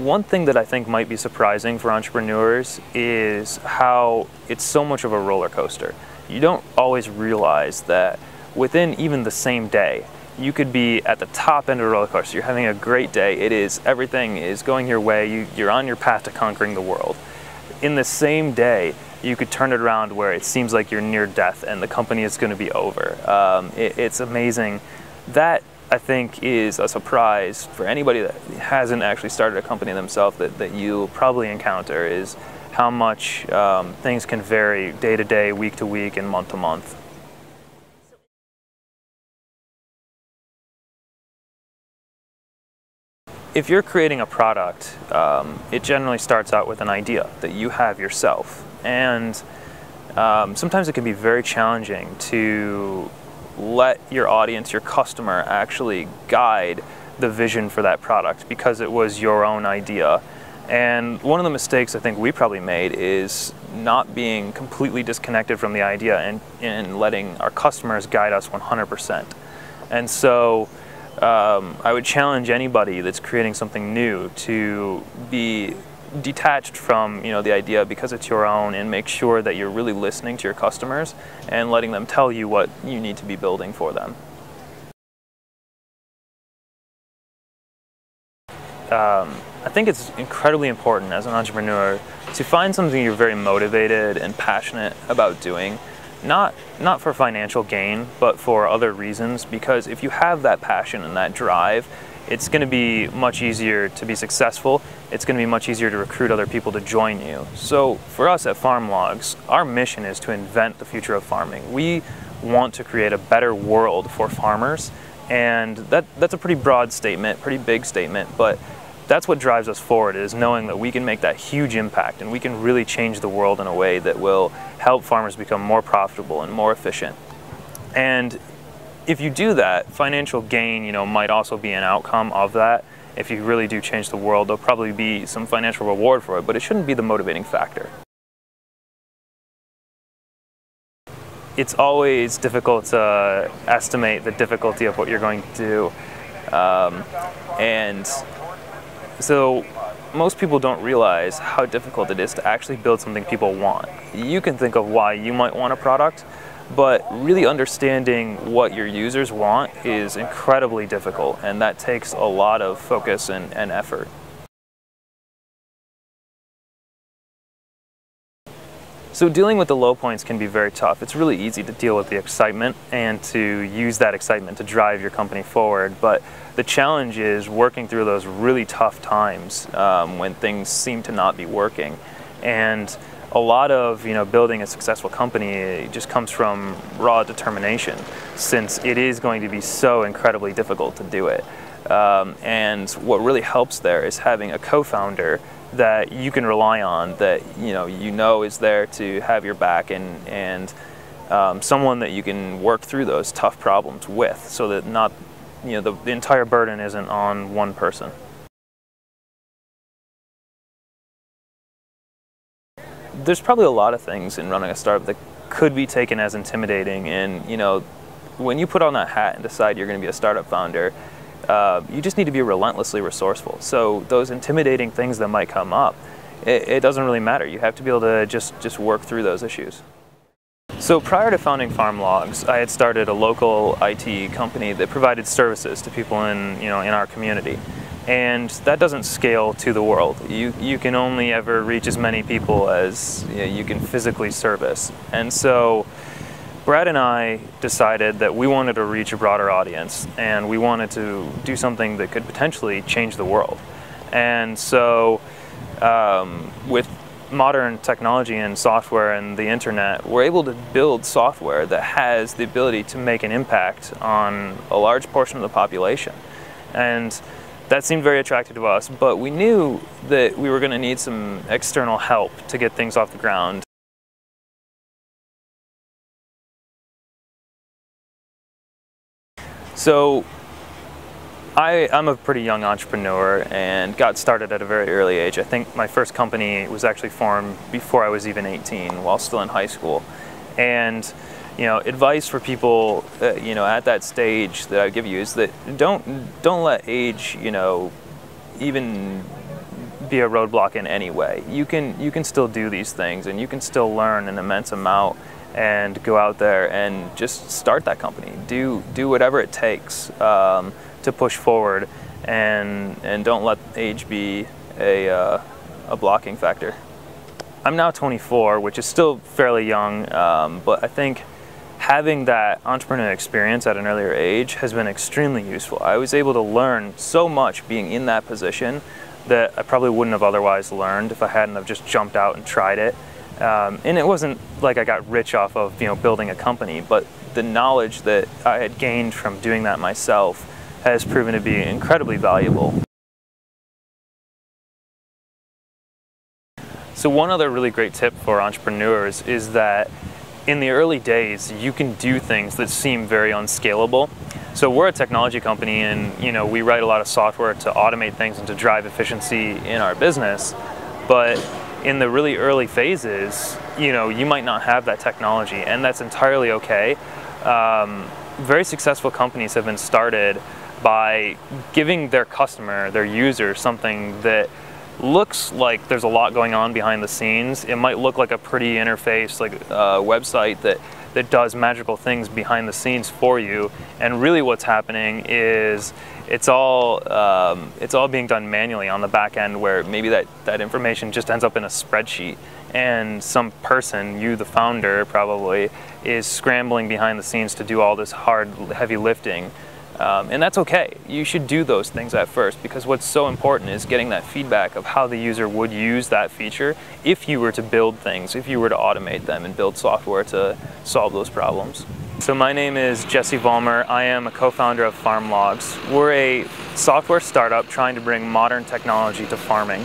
one thing that I think might be surprising for entrepreneurs is how it's so much of a roller coaster. You don't always realize that within even the same day, you could be at the top end of a roller coaster. You're having a great day. Everything is going your way. You're on your path to conquering the world. In the same day, you could turn it around where it seems like you're near death and the company is going to be over. It's amazing. That, I think, is a surprise for anybody that hasn't actually started a company themselves that you'll probably encounter, is how much things can vary day to day, week to week, and month to month. If you're creating a product, it generally starts out with an idea that you have yourself. And sometimes it can be very challenging to let your audience, your customer, actually guide the vision for that product because it was your own idea. And one of the mistakes I think we probably made is not being completely disconnected from the idea and letting our customers guide us 100%. And so I would challenge anybody that's creating something new to be detached from the idea because it's your own, and make sure that you're really listening to your customers and letting them tell you what you need to be building for them. I think it's incredibly important as an entrepreneur to find something you're very motivated and passionate about doing. Not for financial gain, but for other reasons, because if you have that passion and that drive, it's going to be much easier to be successful. It's going to be much easier to recruit other people to join you. So for us at FarmLogs, our mission is to invent the future of farming. We want to create a better world for farmers, and that's a pretty broad statement, pretty big statement, but that's what drives us forward, is knowing that we can make that huge impact and we can really change the world in a way that will help farmers become more profitable and more efficient. And if you do that, financial gain, might also be an outcome of that. If you really do change the world, there'll probably be some financial reward for it, but it shouldn't be the motivating factor. It's always difficult to estimate the difficulty of what you're going to do. And so most people don't realize how difficult it is to actually build something people want. You can think of why you might want a product, but really understanding what your users want is incredibly difficult, and that takes a lot of focus and effort. So dealing with the low points can be very tough. It's really easy to deal with the excitement and to use that excitement to drive your company forward, but the challenge is working through those really tough times when things seem to not be working. And a lot of building a successful company just comes from raw determination, since it is going to be so incredibly difficult to do it. And what really helps there is having a co-founder that you can rely on, that is there to have your back, and someone that you can work through those tough problems with, so that not the entire burden isn't on one person. There's probably a lot of things in running a startup that could be taken as intimidating, and when you put on that hat and decide you're going to be a startup founder, you just need to be relentlessly resourceful. So those intimidating things that might come up, it doesn't really matter. You have to be able to just work through those issues. So prior to founding FarmLogs, I had started a local IT company that provided services to people in our community. And that doesn't scale to the world. You can only ever reach as many people as you can physically service. And so Brad and I decided that we wanted to reach a broader audience, and we wanted to do something that could potentially change the world. And so with modern technology and software and the internet, we're able to build software that has the ability to make an impact on a large portion of the population. And that seemed very attractive to us, but we knew that we were going to need some external help to get things off the ground. So I'm a pretty young entrepreneur and got started at a very early age. I think my first company was actually formed before I was even 18, while still in high school. And advice for people at that stage that I would give you is that don't let age even be a roadblock in any way. You can still do these things, and you can still learn an immense amount and go out there and just start that company. Do whatever it takes to push forward, and don't let age be a blocking factor. I'm now 24, which is still fairly young, but I think having that entrepreneurial experience at an earlier age has been extremely useful. I was able to learn so much being in that position that I probably wouldn't have otherwise learned if I hadn't have just jumped out and tried it. And it wasn't like I got rich off of building a company, but the knowledge that I had gained from doing that myself has proven to be incredibly valuable. So one other really great tip for entrepreneurs is that in the early days, you can do things that seem very unscalable. So we're a technology company, and we write a lot of software to automate things and to drive efficiency in our business. But in the really early phases, you might not have that technology, and that's entirely okay. Very successful companies have been started by giving their customer, their user, something that looks like there's a lot going on behind the scenes. It might look like a pretty interface, like a website that does magical things behind the scenes for you, and really what's happening is it's all being done manually on the back end, where maybe that information just ends up in a spreadsheet, and some person, you the founder probably, is scrambling behind the scenes to do all this hard, heavy lifting. And that's okay. You should do those things at first, because what's so important is getting that feedback of how the user would use that feature if you were to build things, if you were to automate them and build software to solve those problems. So my name is Jesse Vollmar. I am a co-founder of FarmLogs. We're a software startup trying to bring modern technology to farming.